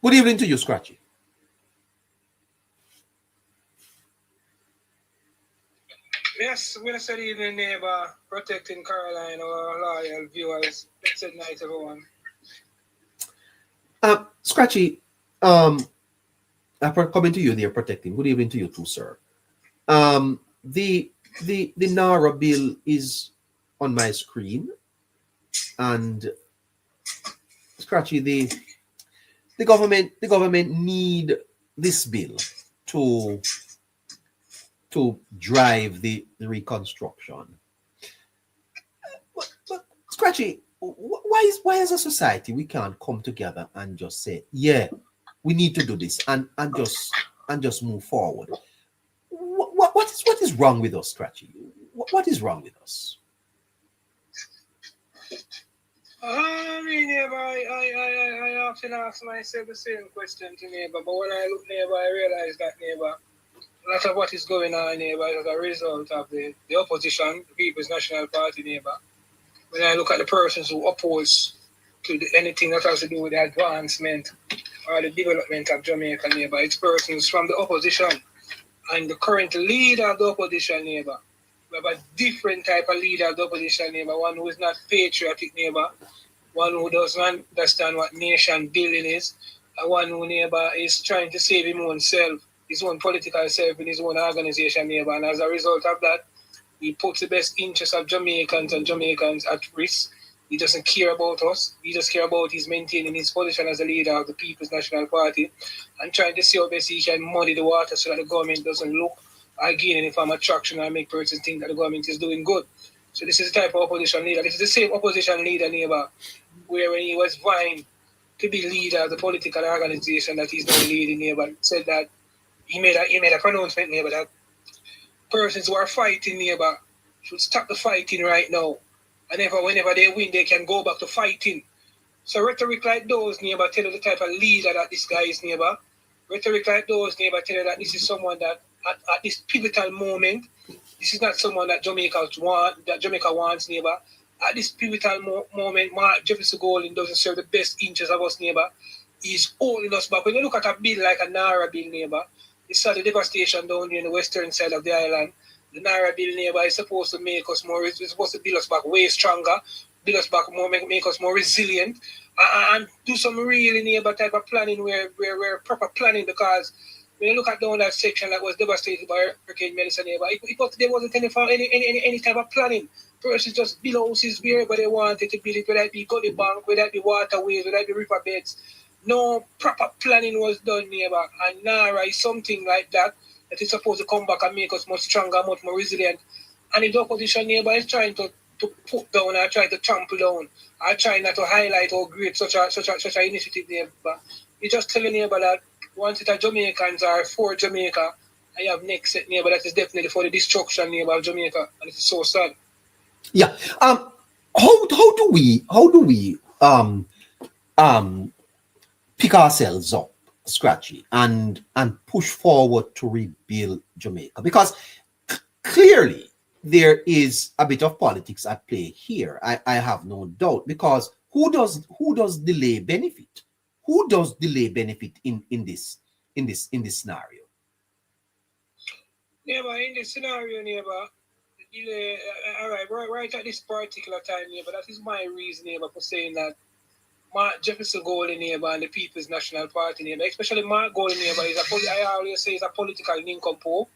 Good evening to you, Scratchy. Yes, we're good evening, neighbor. Protecting Caroline, our loyal viewers. Blessed night, everyone. Scratchy, coming to you there, protecting. Good evening to you too, sir. The NaRRA bill is on my screen, and Scratchy, the government need this bill to drive the reconstruction. But Scratchy, why as a society we can't come together and just say, yeah, we need to do this and just move forward? What is wrong with us, Scratchy? What is wrong with us? I mean, neighbor, I often ask myself the same question to neighbor, but when I look neighbor, I realize that neighbor, a lot of what is going on neighbor is as a result of the opposition, the People's National Party neighbor. When I look at the persons who oppose to anything that has to do with the advancement or the development of Jamaica neighbor, it's persons from the opposition and the current leader of the opposition neighbor. We have a different type of leader of the opposition neighbor, one who is not patriotic neighbor, one who doesn't understand what nation building is, and one who neighbor is trying to save his own self, his own political self in his own organization neighbor. And as a result of that, he puts the best interests of Jamaicans and Jamaicans at risk. He doesn't care about us. He just cares about his maintaining his position as the leader of the People's National Party and trying to see how best he can muddy the water so that the government doesn't look or gain any form of traction or make persons think that the government is doing good. So this is the type of opposition leader. This is the same opposition leader neighbor where when he was vying to be leader of the political organization that he's now leading neighbor, said that he made a pronouncement neighbor that persons who are fighting neighbor should stop the fighting right now. And whenever they win, they can go back to fighting. So rhetoric like those neighbor tell you the type of leader that this guy is neighbor. Rhetoric like those neighbor tell you that this is someone that at this pivotal moment, this is not someone that Jamaica wants neighbor. At this pivotal moment, Mark Jefferson Golden doesn't serve the best interests of us neighbor. He's holding us back. When you look at a bill like a NaRRA bill neighbor, you saw the devastation down here in the western side of the island. The NaRRA bill neighbor is supposed to make us more, it's supposed to build us back way stronger, build us back more, make us more resilient, and do some really neighbor type of planning where proper planning, because when you look at down that section that was devastated by Hurricane Melissa neighbor, there wasn't any type of planning. Persons just build houses wherever they wanted to build it, whether it be gully bank, whether it be waterways, whether it be riverbeds. No proper planning was done neighbor, and NaRRA is something like that is supposed to come back and make us much stronger, much more resilient. And if the opposition neighbor is trying to put down or try to trample down or trying not to highlight how great such an initiative neighbor, you just tell the neighbor that once it are Jamaicans are for Jamaica, and you have next set neighbor that is definitely for the destruction neighbor of Jamaica, and it is so sad. Yeah. How do we pick ourselves up, Scratchy, and push forward to rebuild Jamaica? Because clearly there is a bit of politics at play here. I have no doubt. Because who does delay benefit? Who does delay benefit in this scenario? Neighbor, in this scenario, neighbor, all right at this particular time, neighbor, that is my reason, neighbor, for saying that Mark Jefferson Golden neighbor and the People's National Party neighbor, especially Mark Golden neighbor, I always say he's a political nincompoop.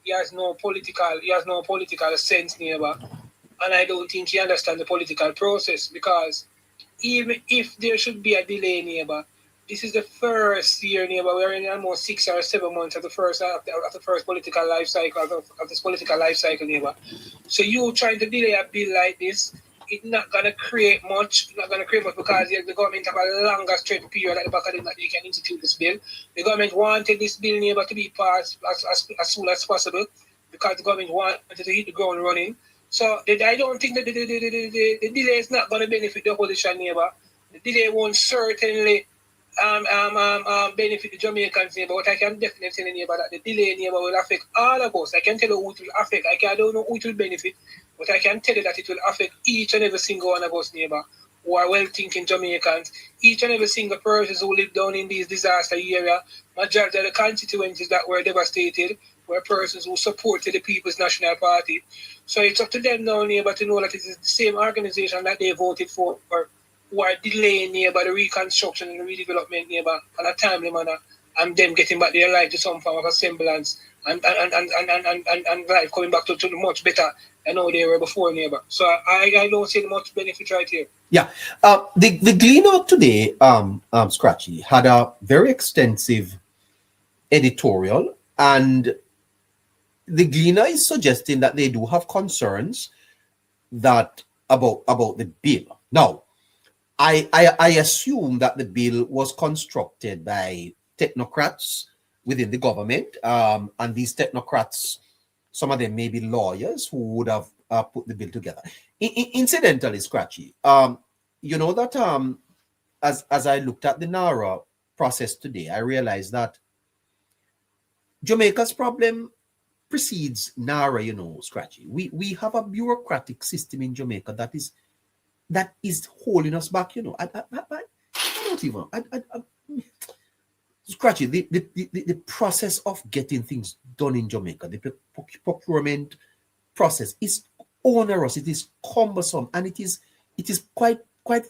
He has no political sense neighbor, and I don't think he understands the political process, because even if there should be a delay neighbor, this is the first year neighbor. We're in almost 6 or 7 months of the first political life cycle of this political life cycle neighbor. So you trying to delay a bill like this, it's not going to create much. It's not going to create much because the government have a longer stretch period at the back of them that they can institute this bill. The government wanted this bill neighbor to be passed as soon as possible because the government wanted to hit the ground running. So I don't think that the delay is not going to benefit the opposition neighbor. The delay won't certainly benefit the Jamaicans neighbor, but I can definitely tell the neighbor that the delay neighbor will affect all of us. I can tell you who it will affect. I don't know who it will benefit, but I can tell you that it will affect each and every single one of us neighbor. who are well-thinking Jamaicans, each and every single person who lived down in these disaster area, majority of the constituencies that were devastated were persons who supported the People's National Party. So it's up to them now, neighbor, to know that it is the same organization that they voted for who are delaying neighbor the reconstruction and the redevelopment neighbor in a timely manner, and them getting back their life to some form of a semblance and life coming back to much better than how they were before, neighbor. So I don't see much benefit right here. Yeah. The Gleaner today, Scratchy, had a very extensive editorial, and the Gleaner is suggesting that they do have concerns that about the bill. Now, I assume that the bill was constructed by technocrats within the government, and these technocrats, some of them may be lawyers who would have put the bill together. Incidentally, Scratchy, you know that as I looked at the NaRRA process today, I realized that Jamaica's problem precedes NaRRA, you know, Scratchy. We have a bureaucratic system in Jamaica that is holding us back, you know. I don't even Scratchy, the process of getting things done in Jamaica, the procurement process is onerous, it is cumbersome, and it is quite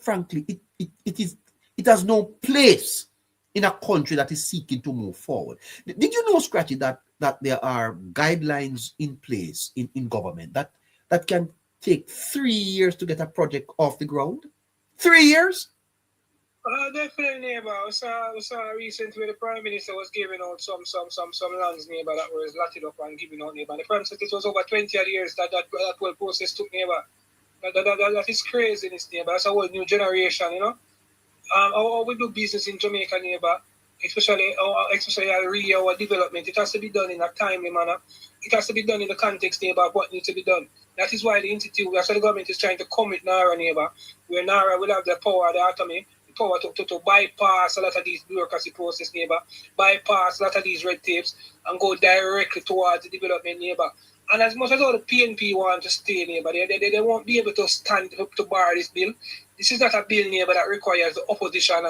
frankly, it has no place in a country that is seeking to move forward. Did you know, Scratchy, that there are guidelines in place in government that can take 3 years to get a project off the ground? 3 years? Definitely, neighbor. We saw recently where the Prime Minister was giving out some lands, neighbor, that was lotted up and giving out, neighbor. The Prime Minister, it was over 20 years that whole process took, neighbor. That is craziness, neighbor. That's a whole new generation, you know. How we do business in Jamaica, neighbor, especially our development, it has to be done in a timely manner. It has to be done in the context, neighbor, of what needs to be done. That is why that's why the government is trying to commit NaRRA, neighbor, where NaRRA will have the power, the autonomy, the power to bypass a lot of these bureaucracy process, neighbor, bypass a lot of these red tapes, and go directly towards the development, neighbor. And as much as all the PNP want to stay, neighbor, they won't be able to stand up to bar this bill. This is not a bill, neighbor, that requires the opposition,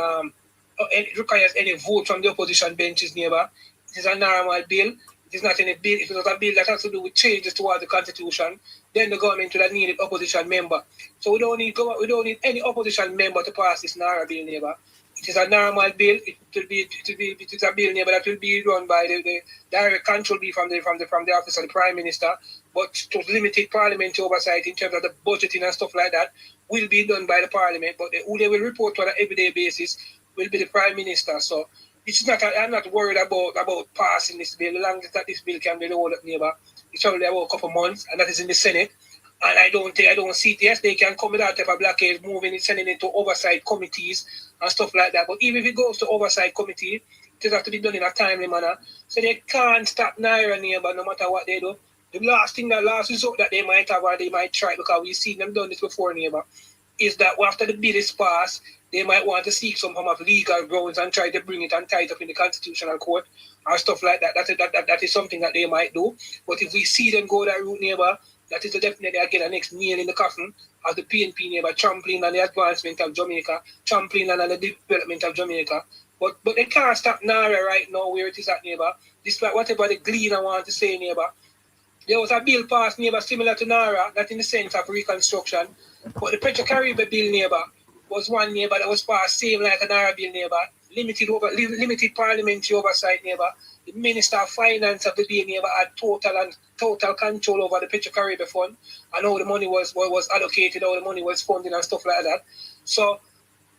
it requires any vote from the opposition benches, neighbor. It is a normal bill. It is not any bill. If it was a bill that has to do with changes towards the constitution, then the government would have needed opposition member. So we don't need any opposition member to pass this NaRRA bill, neighbor. It is a normal bill. It is a bill, neighbor, that will be run by the direct control be from the office of the Prime Minister, but to limited parliamentary oversight in terms of the budgeting and stuff like that will be done by the Parliament. But who they will report on an everyday basis will be the Prime Minister. So it's not. I'm not worried about passing this bill. As long as that this bill can be rolled up, neighbor, it's only about a couple of months, and that is in the Senate. And I don't see it. Yes, they can come with that type of blockade, moving it, sending it to oversight committees and stuff like that. But even if it goes to oversight committee, it has to be done in a timely manner. So they can't stop NaRRA, neighbor, no matter what they do. The last result that they might have, or they might try, because we've seen them done this before, neighbor, is that after the bill is passed, they might want to seek some form of legal grounds and try to bring it and tie it up in the constitutional court or stuff like that. That is something that they might do. But if we see them go that route, neighbor, that is definitely again the next nail in the coffin of the PNP, neighbor, trampling on the advancement of Jamaica, trampling on the development of Jamaica. But they can't stop NaRRA right now where it is at, neighbor. Despite whatever the Gleaner want to say, neighbor. There was a bill passed, neighbor, similar to NaRRA, not in the sense of reconstruction, but the Petro-Caribbean bill, neighbor, was one, neighbor, that was passed same like a NaRRA bill, neighbor, limited parliamentary oversight, neighbor. The Minister of Finance of the day, neighbor, had total control over the Petro-Caribbean fund and how the money was allocated, how the money was funded and stuff like that. So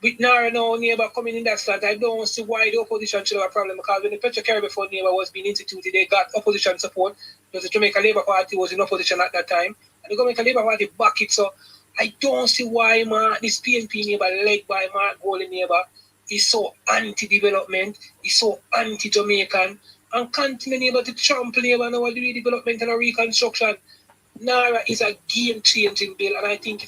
with NaRRA now, neighbor, coming in that slant, I don't see why the opposition should have a problem, because when the Petro-Caribbean fund, neighbor, was being instituted, they got opposition support, because the Jamaica Labour Party was in opposition at that time, and the Jamaica Labour Party backed it. So I don't see why this PNP, neighbor, led by Mark Golden, neighbor, is so anti-development, is so anti-Jamaican, and continue, neighbor, to trample, neighbor, now the redevelopment and reconstruction. NaRRA is a game-changing bill, and I think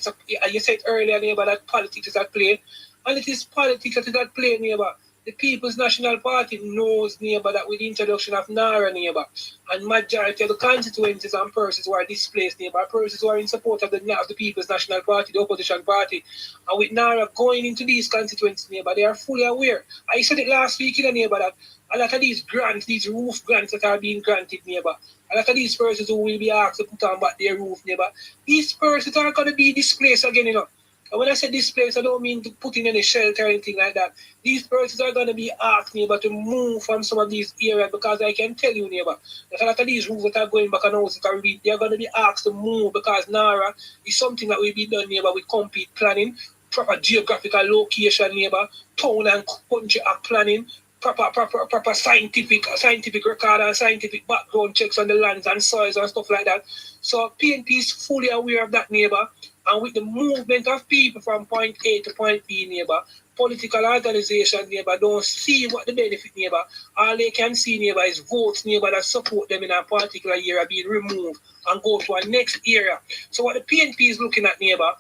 you said earlier, neighbor, that politics is at play, and it is politics that is at play, neighbor. the People's National Party knows, neighbor, that with the introduction of NaRRA, neighbor, and majority of the constituencies and persons who are displaced, neighbor, persons who are in support of the People's National Party, the opposition party, and with NaRRA going into these constituencies, neighbor, they are fully aware. I said it last week, neighbor, that a lot of these grants, these roof grants that are being granted, neighbor, a lot of these persons who will be asked to put on back their roof, neighbor, these persons are going to be displaced again, And when I say displaced, I don't mean to put in any shelter or anything like that. These persons are going to be asked, neighbor, to move from some of these areas, because I can tell you, neighbor, that a lot of these roofs that are going back on houses they are going to be asked to move, because NaRRA is something that will be done, neighbor, with complete planning, proper geographical location, neighbor, town and country act planning, proper scientific record and scientific background checks on the lands and soils and stuff like that. So PNP is fully aware of that, neighbor. And with the movement of people from point A to point B, neighbor, political organizations, neighbor, don't see what the benefit, neighbor. All they can see, neighbor, is votes, neighbor, that support them in a particular area being removed and go to a next area. So what the PNP is looking at, neighbor,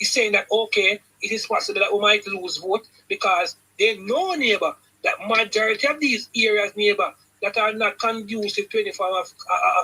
is saying that, okay, it is possible that we might lose vote, because they know, neighbor, that majority of these areas, neighbor, that are not conducive to any form of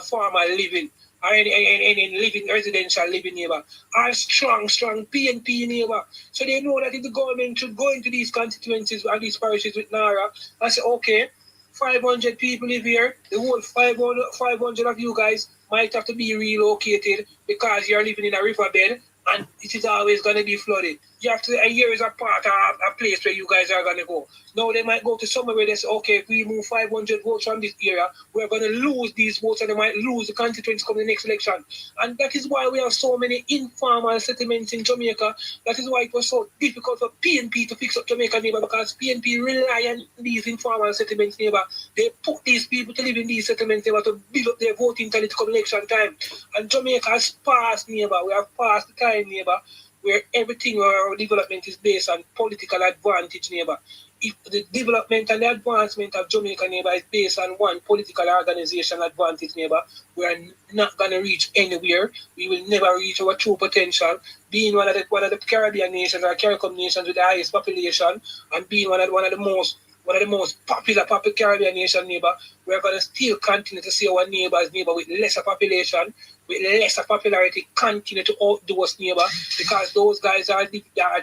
formal living, or any living, residential living, neighbor, are strong PNP, neighbor. So they know that if the government should go into these constituencies and these parishes with NaRRA and say, okay, 500 people live here, the whole 500 of you guys might have to be relocated because you're living in a riverbed and it is always going to be flooded. You have to, and here is a part of a place where you guys are going to go. Now they might go to somewhere where they say, okay, if we move 500 votes from this area, we're going to lose these votes and they might lose the constituents come the next election. And that is why we have so many informal settlements in Jamaica. That is why it was so difficult for PNP to fix up Jamaica, neighbor, because PNP rely on these informal settlements, neighbor. They put these people to live in these settlements, neighbor, to build up their voting talent come election time. And Jamaica has passed, neighbor. We have passed the time, neighbor, where everything, where our development is based on political advantage, neighbor. If the development and the advancement of Jamaica, neighbor, is based on one political organization advantage, neighbor, we are not going to reach anywhere. We will never reach our true potential. Being one of the Caribbean nations or CARICOM nations with the highest population, and being one of the most popular Caribbean nation, neighbor, we're going to still continue to see our neighbors, neighbor, with lesser population, with lesser popularity, continue to outdo us, neighbor, because those guys are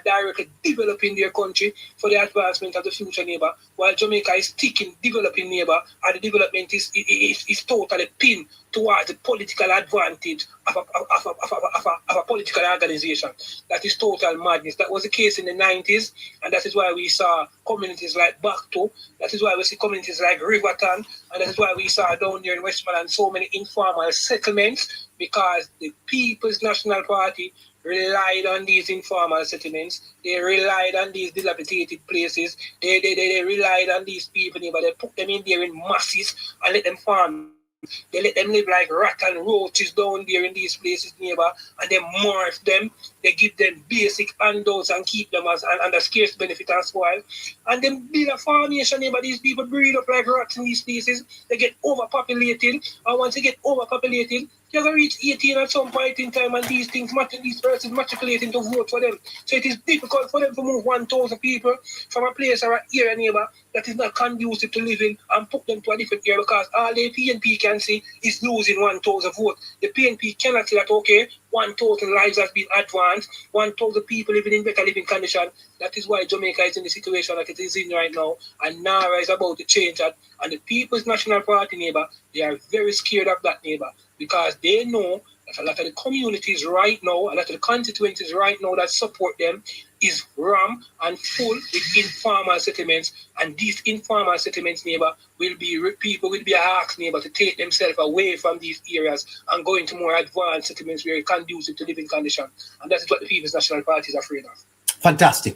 directly developing their country for the advancement of the future, neighbor, while Jamaica is sticking, developing, neighbor, and the development is totally pinned towards the political advantage of a political organization. That is total madness. That was the case in the 90s, and that is why we saw communities like Bakto, that is why we see communities like Riverton, and that is why we saw down there in Westmoreland so many informal settlements, because the People's National Party relied on these informal settlements. They relied on these dilapidated places. They relied on these people, but they put them in there in masses and let them farm. They let them live like rat and roaches down there in these places, neighbor, and they morph them. They give them basic handouts and keep them as under scarce benefit and spoil. And then build a formation, neighbor. These people breed up like rats in these places. They get overpopulated, and once they get overpopulated, you're going to reach 18 at some point in time, and these persons matriculating to vote for them. So it is difficult for them to move 1,000 people from a place or an area, neighbor, that is not conducive to living and put them to a different area, because all the PNP can see is losing 1,000 votes. The PNP cannot see that, okay, 1,000 lives has been advanced, 1,000 people living in better living condition. That is why Jamaica is in the situation that it is in right now, and NaRRA is about to change that. And the People's National Party, neighbor, they are very scared of that, neighbor, because they know that a lot of the communities right now, a lot of the constituencies right now that support them is ram and full with informal settlements, and these informal settlements, neighbor, people will be asked, neighbor, to take themselves away from these areas and go into more advanced settlements where it conducive to living condition. And that is what the People's National Party is afraid of. Fantastic.